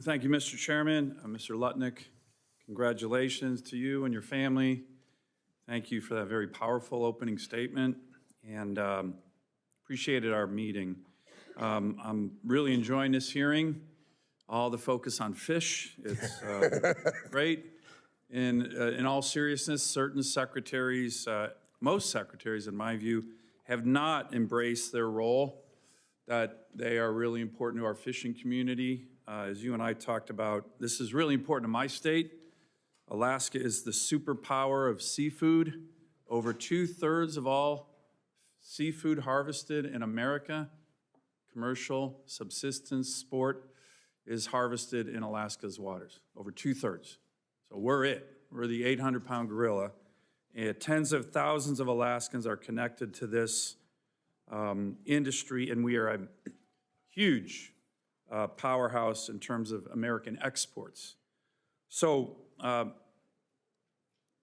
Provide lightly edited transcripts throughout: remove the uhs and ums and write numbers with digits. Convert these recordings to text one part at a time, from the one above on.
Thank you, Mr. Chairman. Mr. Lutnick, congratulations to you and your family. Thank you for that very powerful opening statement, and appreciated our meeting. I'm really enjoying this hearing, all the focus on fish. It's great. In all seriousness, certain secretaries, most secretaries in my view, have not embraced their role, that they are really important to our fishing community. As you and I talked about, this is really important to my state. Alaska is the superpower of seafood. Over 2/3 of all seafood harvested in America, commercial, subsistence, sport, is harvested in Alaska's waters. Over 2/3. So we're it. We're the 800-pound gorilla. And tens of thousands of Alaskans are connected to this industry, and we are a huge powerhouse in terms of American exports. So, Mr.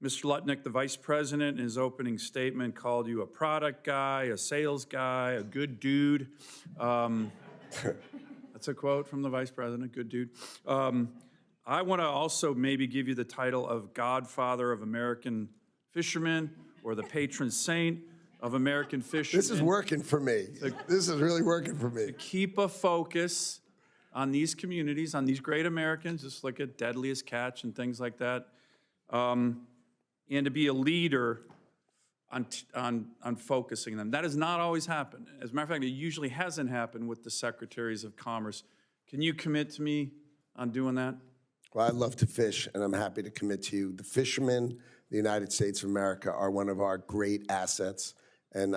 Lutnick, the Vice President, in his opening statement called you a product guy, a sales guy, a good dude. That's a quote from the Vice President, good dude. I want to also maybe give you the title of Godfather of American Fishermen, or the patron saint of American fishermen. This is working for me. This is really working for me. To keep a focus on these communities, on these great Americans, just look at Deadliest Catch and things like that, and to be a leader on focusing them. That has not always happened. As a matter of fact, it usually hasn't happened with the Secretaries of Commerce. Can you commit to me on doing that? Well, I love to fish, and I'm happy to commit to you. The fishermen, the United States of America, are one of our great assets, and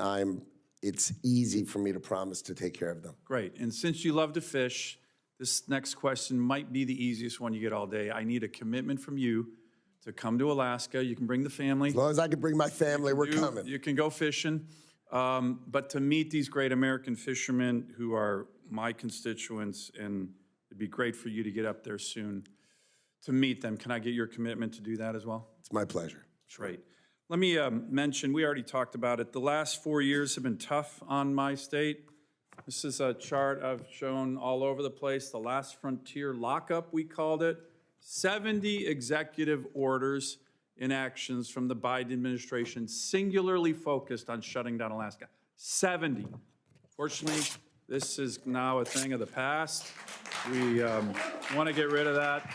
it's easy for me to promise to take care of them. Great. And since you love to fish, this next question might be the easiest one you get all day. I need a commitment from you to come to Alaska. You can bring the family. As long as I can bring my family, we're coming. You can go fishing. But to meet these great American fishermen who are my constituents, and it'd be great for you to get up there soon to meet them. Can I get your commitment to do that as well? It's my pleasure. Great. Let me mention, we already talked about it, the last 4 years have been tough on my state. This is a chart I've shown all over the place, the last frontier lockup, we called it. 70 executive orders and actions from the Biden administration singularly focused on shutting down Alaska. 70. Fortunately, this is now a thing of the past. We want to get rid of that.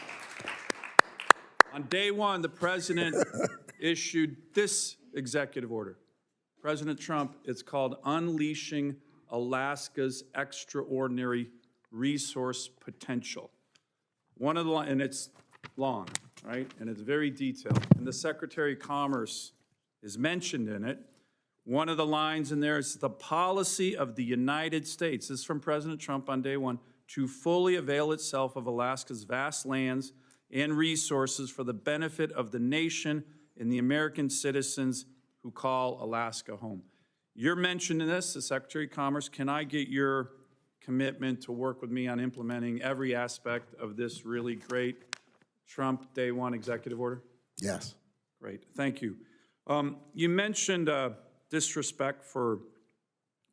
On day one, the president issued this executive order. President Trump, it's called Unleashing Alaska's Extraordinary Resource Potential. One of the, and it's long, right? And it's very detailed. And the Secretary of Commerce is mentioned in it. One of the lines in there is the policy of the United States, this is from President Trump on day one, to fully avail itself of Alaska's vast lands and resources for the benefit of the nation and the American citizens who call Alaska home. You're mentioning this, the Secretary of Commerce. Can I get your commitment to work with me on implementing every aspect of this really great Trump Day One executive order? Yes. Great, thank you. You mentioned disrespect for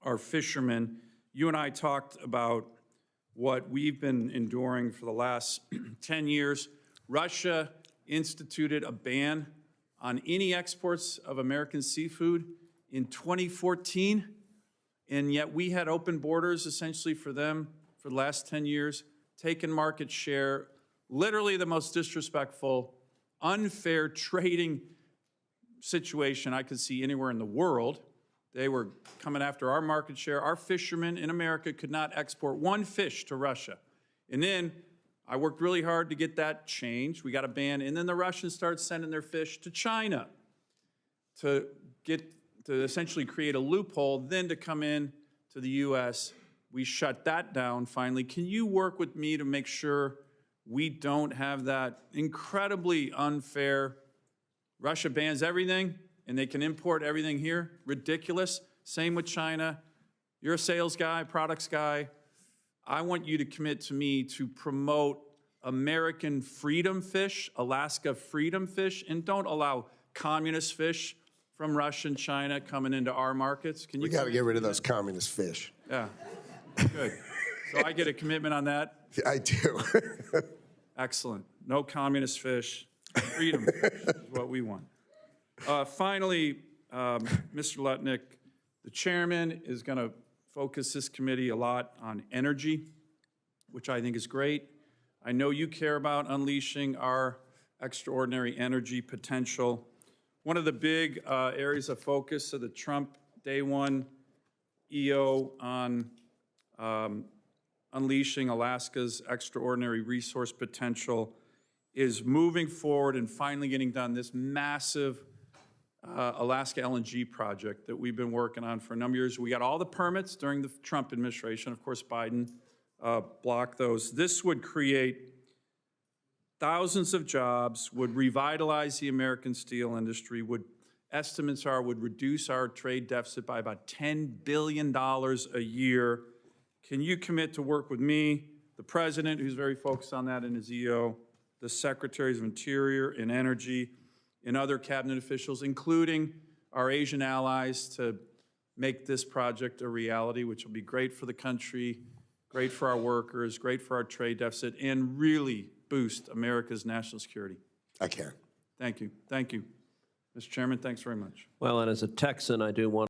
our fishermen. You and I talked about what we've been enduring for the last 10 years. Russia instituted a ban on any exports of American seafood in 2014, and yet we had open borders essentially for them for the last 10 years, taken market share, literally the most disrespectful, unfair trading situation I could see anywhere in the world. They were coming after our market share. Our fishermen in America could not export one fish to Russia. And then I worked really hard to get that changed. We got a ban, and then the Russians started sending their fish to China to essentially create a loophole, then to come in to the U.S. We shut that down finally. Can you work with me to make sure we don't have that incredibly unfair, Russia bans everything and they can import everything here? Ridiculous. Same with China. You're a sales guy, products guy. I want you to commit to me to promote American freedom fish, Alaska freedom fish, and don't allow communist fish from Russia and China coming into our markets. Can you? We got to get rid of those communist fish. Yeah, good. So I get a commitment on that? I do. Excellent. No communist fish. Freedom fish is what we want. Finally, Mr. Lutnick, the chairman is going to focus this committee a lot on energy, which I think is great. I know you care about unleashing our extraordinary energy potential. One of the big areas of focus of the Trump Day One EO on unleashing Alaska's extraordinary resource potential is moving forward and finally getting done this massive Alaska LNG project that we've been working on for a number of years. We got all the permits during the Trump administration. Of course, Biden blocked those. This would create thousands of jobs, would revitalize the American steel industry, estimates are would reduce our trade deficit by about $10 billion a year. Can you commit to work with me, the president, who's very focused on that in his EO, the secretaries of Interior and Energy, and other cabinet officials, including our Asian allies, to make this project a reality, which will be great for the country, great for our workers, great for our trade deficit, and really boost America's national security? I can. Thank you. Thank you. Mr. Chairman, thanks very much. Well, and as a Texan, I do want